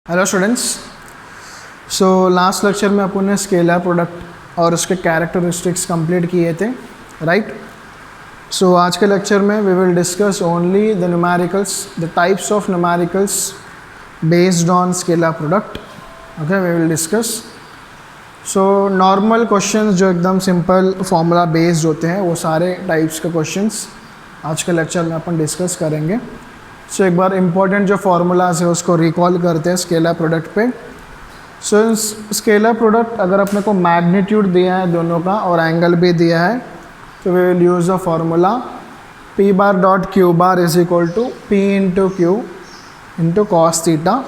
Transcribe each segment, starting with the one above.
Hello students. So last lecture में अपन ने scalar product और उसके कैरेक्टरिस्टिक्स कंप्लीट किए थे, राइट। सो आज के लेक्चर में we will discuss only the numericals, the types of numericals based on scalar product. Okay, we will discuss. So normal questions जो एकदम सिंपल फॉर्मूला बेस्ड होते हैं, वो सारे टाइप्स के क्वेश्चंस आज के लेक्चर में अपन डिस्कस करेंगे। सो एक बार इम्पॉर्टेंट जो फार्मूलाज है उसको रिकॉल करते हैं स्केलर प्रोडक्ट पे। सो स्केलर प्रोडक्ट अगर अपने को मैग्नीट्यूड दिया है दोनों का और एंगल भी दिया है, तो we will use the formula P bar dot Q bar is equal to P into Q into cos theta.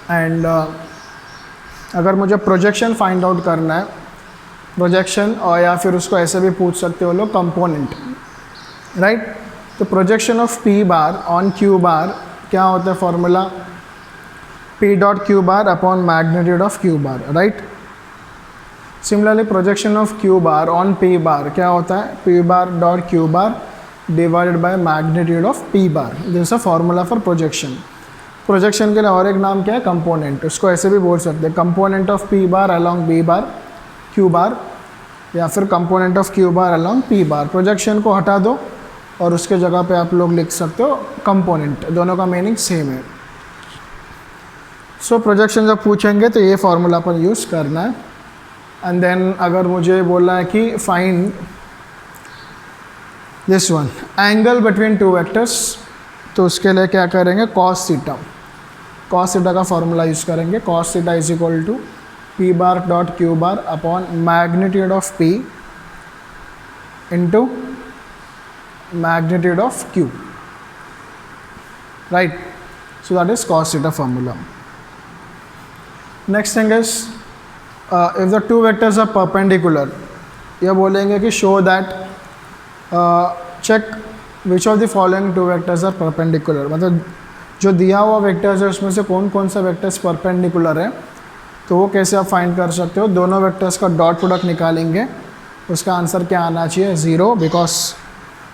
And अगर मुझे प्रोजेक्शन फाइंड आउट करना है, प्रोजेक्शन, और या फिर उसको ऐसे भी पूछ सकते हो लोग, कंपोनेंट, राइट। तो projection of P bar on Q bar क्या होता है formula? P dot Q bar upon magnitude of Q bar, right. Similarly projection of Q bar on P बार क्या होता है? P bar dot Q bar divided by magnitude of P bar. This a formula for projection. Projection के लिए और एक नाम क्या है? कंपोनेंट। उसको ऐसे भी बोल सकते हैं, component of P bar along B bar Q bar, या फिर component of Q bar along P bar. Projection को हटा दो और उसके जगह पे आप लोग लिख सकते हो कंपोनेंट, दोनों का मीनिंग सेम है। सो प्रोजेक्शन जब पूछेंगे तो ये फार्मूला पर यूज़ करना है। एंड देन अगर मुझे बोला है कि find this one angle between two vectors, तो उसके लिए क्या करेंगे? Cos theta. कॉस थीटा का फार्मूला यूज़ करेंगे। Cos theta is equal to P bar dot Q bar upon magnitude of P into magnitude of q, right? So that is cos theta formula. Next thing is if the two vectors are perpendicular, ये बोलेंगे कि show that check which of the following two vectors are perpendicular। मतलब जो दिया हुआ vectors है उसमें से कौन कौन सा वेक्टर्स परपेंडिकुलर है, तो वो कैसे आप फाइंड कर सकते हो? दोनों वेक्टर्स का डॉट प्रोडक्ट निकालेंगे, उसका आंसर क्या आना चाहिए? 0, because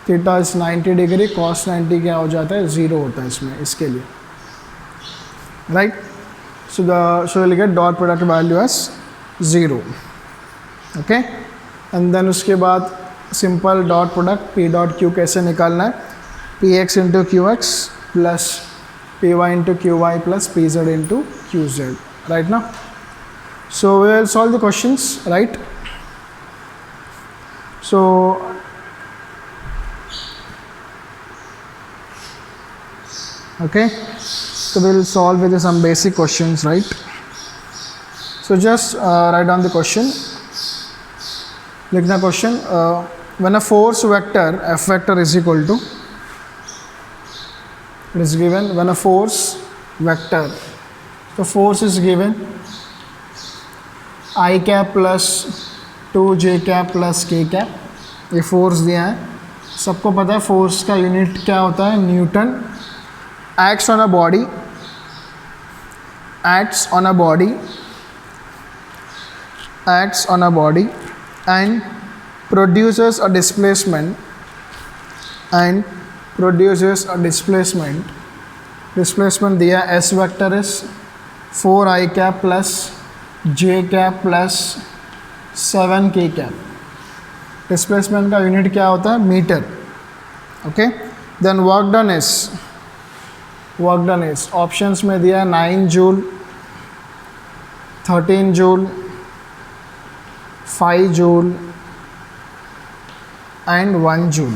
theta is 90 degree, cos 90 क्या हो जाता है? 0 होता है इसमें, इसके लिए, right. So will get dot product value as 0, okay. And then उसके बाद simple dot product P dot Q कैसे निकालना है? P X into Q X plus P Y into Q Y plus P Z into Q Z, right ना। So we will solve the questions, right. So okay, so we'll solve with some basic questions, right? So just write down the question. लिखना question, when a force vector f vector is equal to, it is given when a force vector, the force is given I cap plus 2j cap plus k cap, ये force दिया है, सबको पता है force का unit क्या होता है? Newton. acts on a body and produces a displacement दिया s vector is 4i cap plus j cap plus 7k cap। Displacement का यूनिट क्या होता है? Metre, okay. Then work done is options में दिया 9 joule, 13 joule, 5 joule and 1 joule,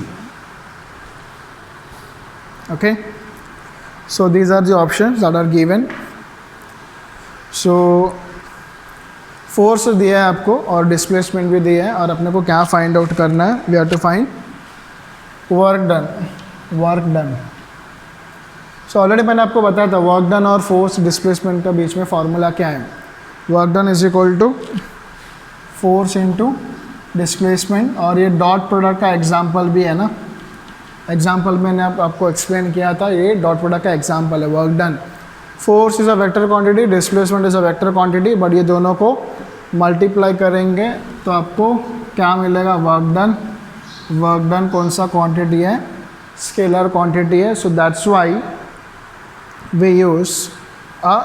okay. So these are the options that are given. So force दिया है आपको और डिस्प्लेसमेंट भी दिया है, और अपने को क्या फाइंड आउट करना है? We have to find work done. So already मैंने आपको बताया था वर्क डन और फोर्स डिस्प्लेसमेंट का बीच में फार्मूला क्या है? Work done is equal to force into displacement, और ये डॉट प्रोडक्ट का एग्जांपल भी है ना। एग्जांपल मैंने आपको एक्सप्लेन किया था, ये डॉट प्रोडक्ट का एग्जांपल है work done. Force is a vector quantity, displacement is a vector quantity, but ये दोनों को मल्टीप्लाई करेंगे तो आपको क्या मिलेगा? Work done. वर्क डन कौन सा क्वांटिटी है? स्केलर क्वांटिटी है। So that's why we use a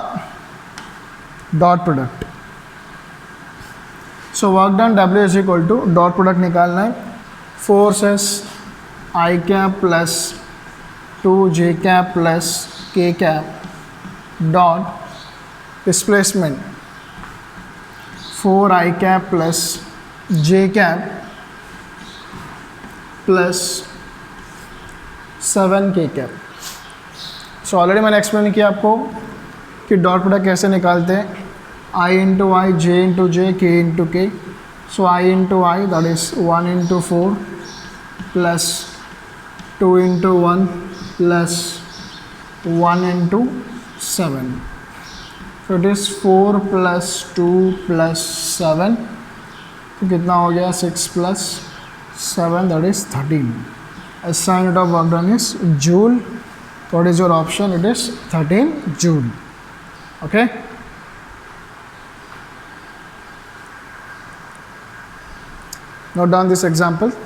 dot product. So work done W is equal to dot product निकालना है. Force is I cap plus 2j cap plus k cap dot displacement 4i cap plus j cap plus 7k cap. So already मैंने explain किया आपको कि dot product कैसे निकालते हैं. I into I, J into J, K into K. So I into I that is 1 into 4 plus 2 into 1 plus 1 into 7. So it is 4 plus 2 plus 7. तो कितना हो गया 6 plus 7 that is 13. SI unit of work done is joule. What is your option? It is 13 joule. Okay. Note down this example.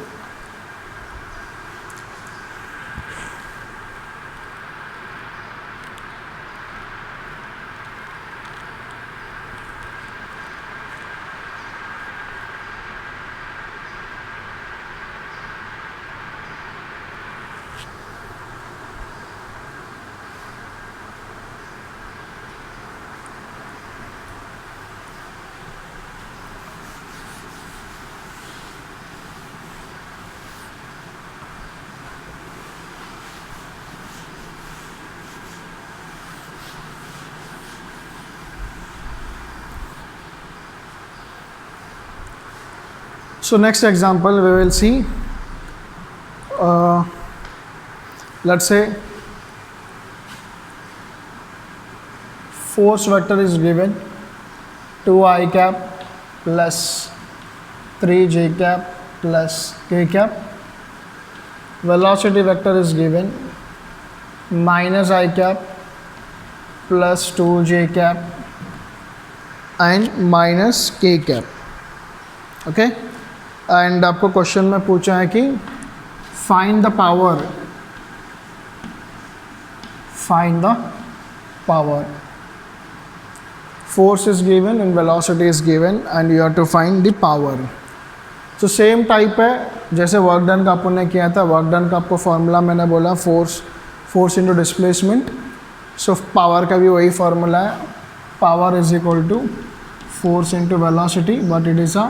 So next example we will see, let's say force vector is given 2i cap plus 3j cap plus k cap. Velocity vector is given minus I cap plus 2j cap and minus k cap. Okay. And आपको question में पूछा है कि find the power, force is given and velocity is given and you have to find the power. तो same type है जैसे work done का अपन ने किया था. वर्क डन का आपको फॉर्मूला मैंने बोला force into displacement. So power का भी वही फॉर्मूला है. Power is equal to force into velocity but it is a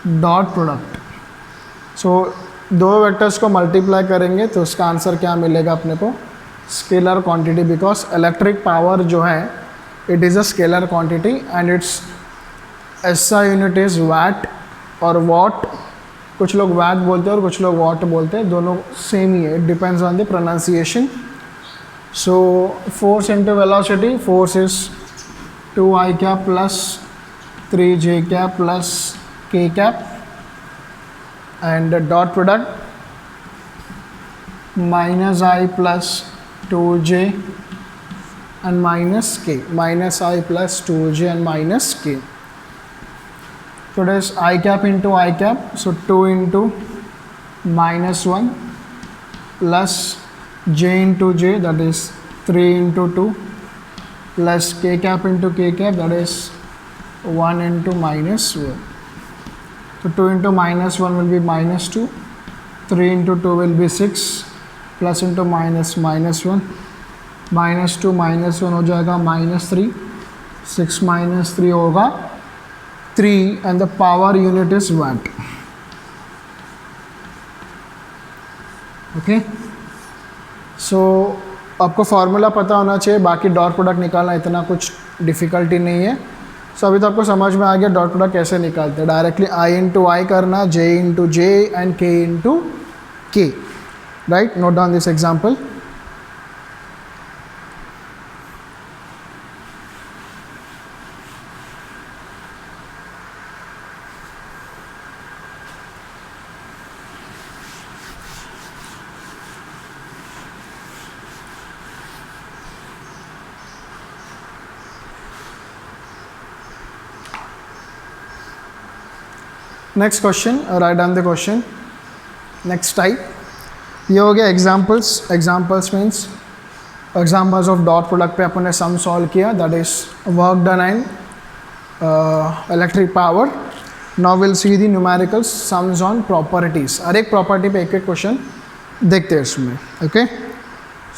dot product. So दो वेक्टर्स को मल्टीप्लाई करेंगे तो उसका आंसर क्या मिलेगा अपने को? Scalar quantity. Because electric power जो है it is a scalar quantity and its SI unit is watt और वॉट. कुछ लोग वैट बोलते हैं और कुछ लोग वॉट बोलते हैं, दोनों सेम ही है. It depends on the pronunciation. So force into velocity, force is 2i cap plus 3j cap plus k cap and the dot product minus I plus 2j and minus k, minus I plus 2j and minus k. So it is I cap into I cap, so 2 into minus 1 plus j into j, that is 3 into 2 plus k cap into k cap, that is 1 into minus 1. So 2 into minus 1 will be minus 2, 3 into 2 will be 6, plus into minus 1, minus 2 minus 1 हो जाएगा minus 3, 6 minus 3 होगा 3 and the power unit is watt. Okay. So आपको formula पता होना चाहिए, बाकी dot product निकालना इतना कुछ डिफ़िकल्टी नहीं है. सो अभी तो आपको समझ में आ गया डॉट प्रोडक्ट कैसे निकालते हैं. डायरेक्टली I इंटू आई करना, J into J and K into K. Right. Note down this example. Next question, write down the question. Next type ये हो गया examples. Examples means examples of dot product पे अपन ने sum solve किया, that is work done in electric power. Now will see the numerical sums on properties. हर एक property पे एक एक क्वेश्चन देखते हैं इसमें. Okay,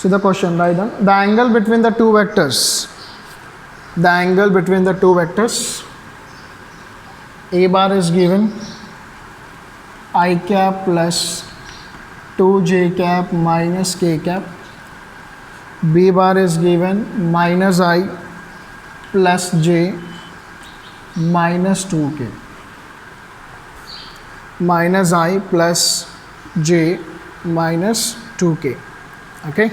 so the question write down the angle between the two vectors. The angle between the two vectors a bar is given I cap plus 2j cap minus k cap. B bar is given minus I plus j minus 2k. Minus I plus j minus 2k. Okay.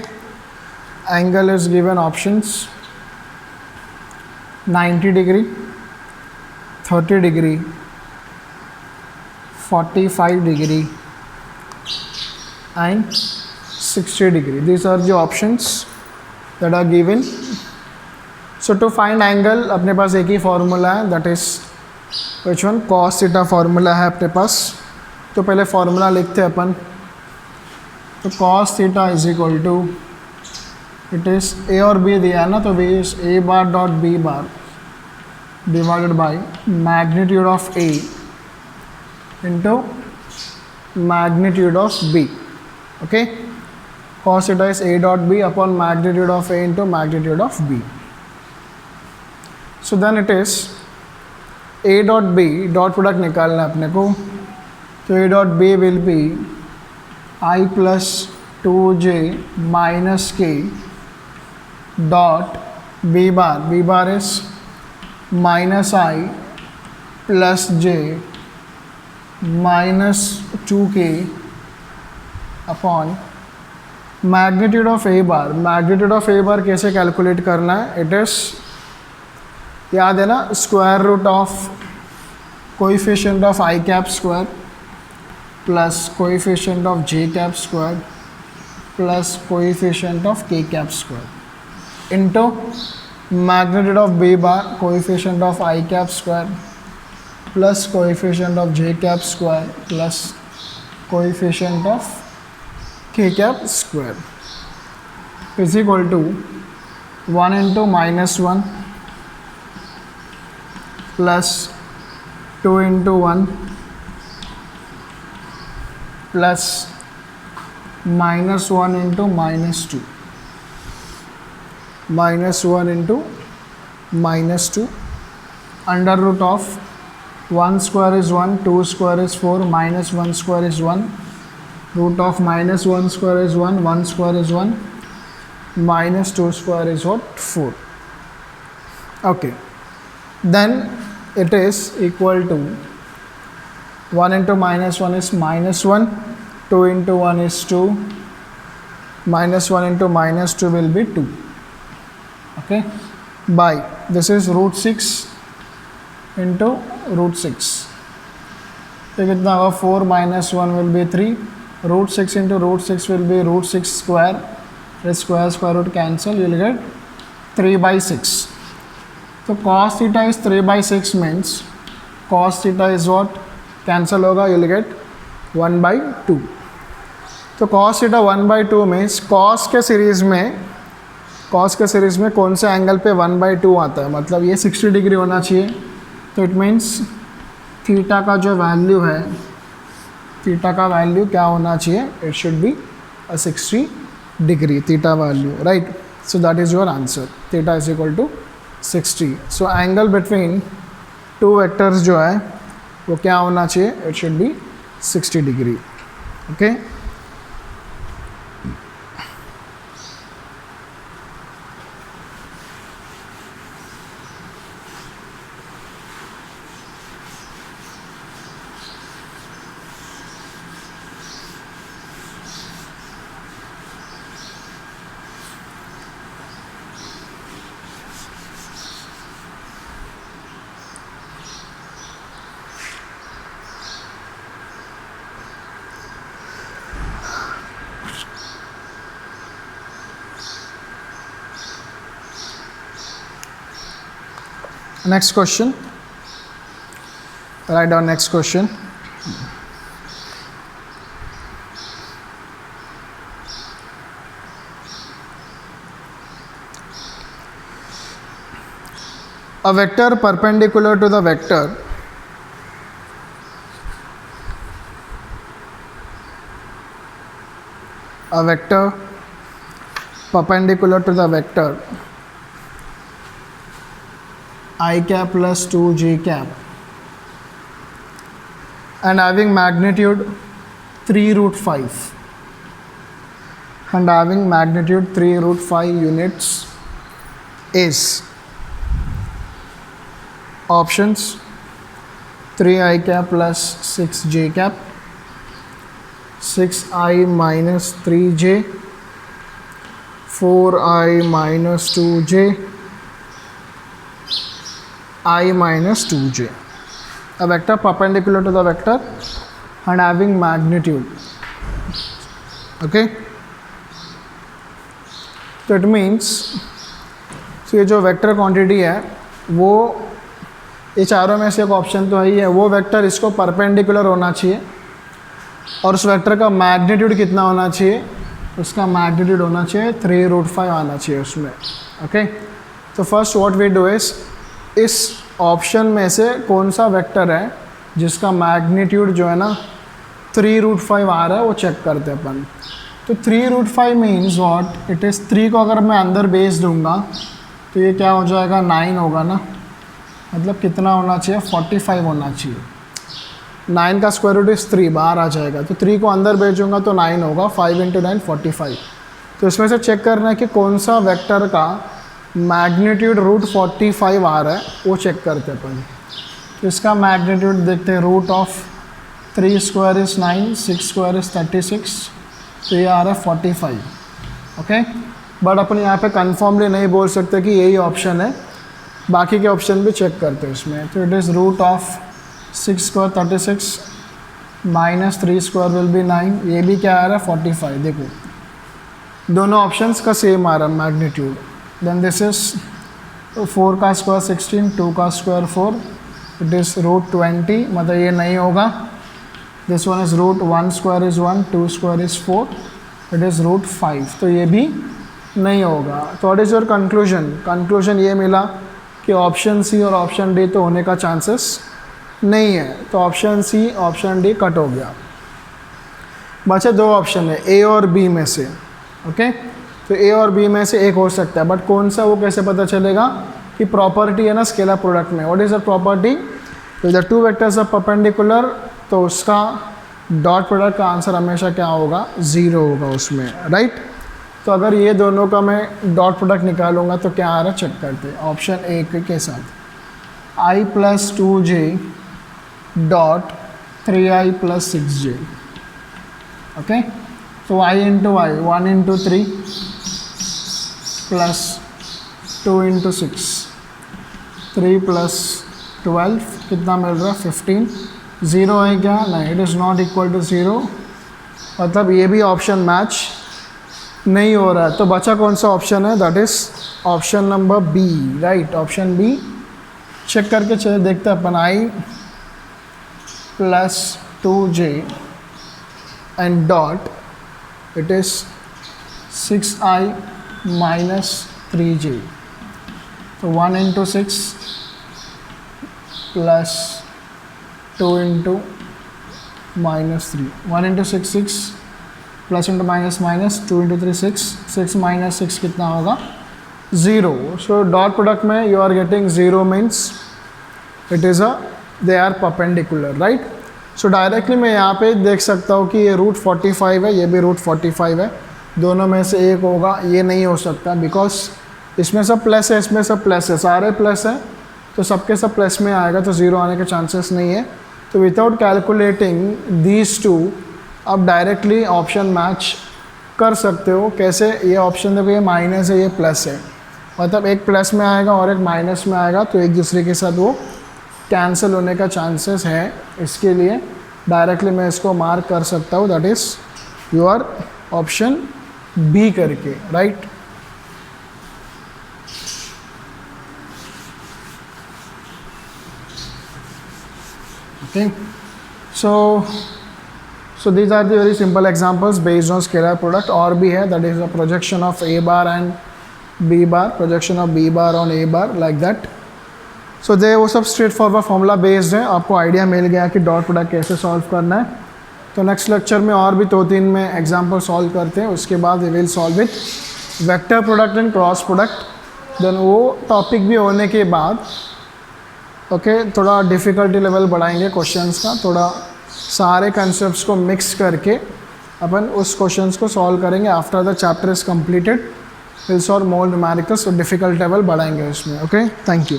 Angle is given options 90 degree, 30 degree, 45 degree and 60 degree. These are the options that are given. So to find angle अपने पास एक ही formula है, that is which one, cos theta formula है अपने पास. तो पहले formula लिखते हैं अपन. तो cos theta is equal to, it is a और b दिया है ना, तो v is a bar dot b bar divided by magnitude of A into magnitude of B. Okay, cos theta is A dot B upon magnitude of A into magnitude of B. So then it is A dot B, dot product निकालना है अपने को. तो A dot B will be I plus 2j minus k dot B bar. B bar is minus I plus j minus 2k upon magnitude of A bar. magnitude of A bar कैसे calculate करना है? It is, याद है ना, square root of coefficient of I cap square plus coefficient of J cap square plus coefficient of K cap square into magnitude of B bar, coefficient of I cap square plus coefficient of J cap square plus coefficient of K cap square is equal to 1 into minus 1 plus 2 into 1 plus minus 1 into minus 2. Minus 1 into minus 2 under root of 1 square is 1, 2 square is 4, minus 1 square is 1, root of minus 1 square is 1, 1 square is 1, minus 2 square is what? 4. Okay, then it is equal to 1 into minus 1 is minus 1, 2 into 1 is 2, minus 1 into minus 2 will be 2. Okay, by this is root 6 into root 6. तो कितना होगा? 4 minus 1 will be 3. root 6 into root 6 will be root 6 square. The square root cancel. You will get 3 by 6. तो cos theta is 3 by 6 means cos theta is what? Cancel होगा. You will get 1 by 2. तो cos theta 1 by 2 means cos के series में कौन से angle पे 1 by 2 आता है? मतलब ये 60 डिग्री होना चाहिए. तो इट मीन्स थीटा का जो वैल्यू है, थीटा का वैल्यू क्या होना चाहिए? It should be 60 degree theta value, right? So that is your answer. Theta is equal to 60. So angle between two vectors जो है वो क्या होना चाहिए? It should be 60 degree. Okay, next question. Write down next question. a vector perpendicular to the vector I cap plus 2j cap and having magnitude 3 root 5 units is options 3i cap plus 6j cap, 6i minus 3j, 4i minus 2j, I minus 2j. A vector perpendicular to the vector and having magnitude. Okay, so it means ये जो vector quantity है वो ये चारों में से एक option तो है ही है, वो वेक्टर इसको परपेंडिकुलर होना चाहिए और उस वेक्टर का मैग्नीट्यूड कितना होना चाहिए, उसका मैग्नीट्यूड होना चाहिए 3 रूट 5 आना चाहिए उसमें. ओके, तो first what we do is इस ऑप्शन में से कौन सा वेक्टर है जिसका मैग्नीट्यूड जो है ना 3 रूट 5 आ रहा है वो चेक करते हैं अपन. तो 3 root 5 means what it is 3 को अगर मैं अंदर बेस दूंगा तो ये क्या हो जाएगा 9 होगा ना, मतलब कितना होना चाहिए 45 होना चाहिए. 9 का स्क्वायर रूट इज़ 3 बाहर आ जाएगा, तो 3 को अंदर भेजूंगा तो 9 होगा, 5 × 9 45. तो इसमें से चेक करना है कि कौन सा वेक्टर का मैग्नीट्यूड रूट 45 आ रहा है वो चेक करते हैं अपन. तो इसका मैग्नीट्यूड देखते हैं, root of 3 square is 9, 6 square is 36, तो ये आ रहा है 45. ओके, बट अपन यहाँ पे कन्फर्मली नहीं बोल सकते कि यही ऑप्शन है, बाकी के ऑप्शन भी चेक करते हैं इसमें. तो it is root of 6 square 36 minus 3 square will be 9, ये भी क्या आ रहा है 45. देखो दोनों ऑप्शंस का सेम आ रहा है मैग्नीट्यूड. देन दिस इज 4 का स्क्वायर 16, 2 का स्क्वायर 4, इट इज़ रूट 20, मतलब ये नहीं होगा. This one is root 1 square is 1, 2 square is 4, it is root 5, तो ये भी नहीं होगा. तो व्हाट इज़ योर कंक्लूजन ये मिला कि ऑप्शन सी और ऑप्शन डी तो होने का चांसेस नहीं है, तो option C option D cut हो गया. बचे 2 ऑप्शन है ए और बी में से. ओके, तो ए और बी में से एक हो सकता है, बट कौन सा वो कैसे पता चलेगा कि प्रॉपर्टी है ना स्केलर प्रोडक्ट में, what is the property, if the 2 vectors are perpendicular तो उसका डॉट प्रोडक्ट का आंसर हमेशा क्या होगा 0 होगा उसमें, राइट. तो अगर ये दोनों का मैं डॉट प्रोडक्ट निकालूंगा तो क्या आ रहा है चेक करते हैं. ऑप्शन ए के साथ i plus 2j dot 3i plus 6j. Okay, तो i into i 1 into 3 plus 2 into 6, 3 plus 12 कितना मिल रहा है 15. 0 है क्या, नहीं, it is not equal to 0, मतलब ये भी ऑप्शन मैच नहीं हो रहा है. तो बचा कौन सा ऑप्शन है, that is option number B, right. Option B check करके चले देखते हैं अपन. i plus 2j and dot it is 6i minus 3j, तो 1 into 6 plus 2 into minus 3, 1 into 6 6 plus into minus minus 2 into 3 6, 6 minus 6 कितना होगा 0. So dot product में you are getting 0 means it is they are perpendicular, right. So directly मैं यहाँ पे देख सकता हूँ कि ये रूट 45 है, ये भी रूट 45 है, दोनों में से एक होगा. ये नहीं हो सकता बिकॉज इसमें सब प्लस है, इसमें सब प्लस है, सारे प्लस है, तो सबके सब प्लस में आएगा, तो 0 आने के चांसेस नहीं है. तो विदाउट कैलकुलेटिंग दीज 2 आप डायरेक्टली ऑप्शन मैच कर सकते हो. कैसे, ये ऑप्शन देखो, ये माइनस है, ये प्लस है, मतलब एक प्लस में आएगा और एक माइनस में आएगा, तो एक दूसरे के साथ वो कैंसिल होने का चांसेस है. इसके लिए डायरेक्टली मैं इसको मार्क कर सकता हूँ, that is your option B करके, right. Okay, so these are the very simple examples based on scalar product. और भी है, that is the projection of a bar and b bar, projection of b bar on a bar, like that. सो दे वो सब straight forward formula based है, आपको idea मिल गया कि dot product कैसे सॉल्व करना है। तो नेक्स्ट लेक्चर में और भी 2-3 में एग्जाम्पल सॉल्व करते हैं, उसके बाद we will solve with vector product and cross product. Then वो टॉपिक भी होने के बाद ओके थोड़ा डिफ़िकल्टी लेवल बढ़ाएंगे क्वेश्चंस का, थोड़ा सारे कंसेप्ट्स को मिक्स करके अपन उस क्वेश्चंस को सॉल्व करेंगे। After the chapter is completed will solve more numericals, तो डिफ़िकल्ट लेवल बढ़ाएंगे उसमें। Okay, thank you.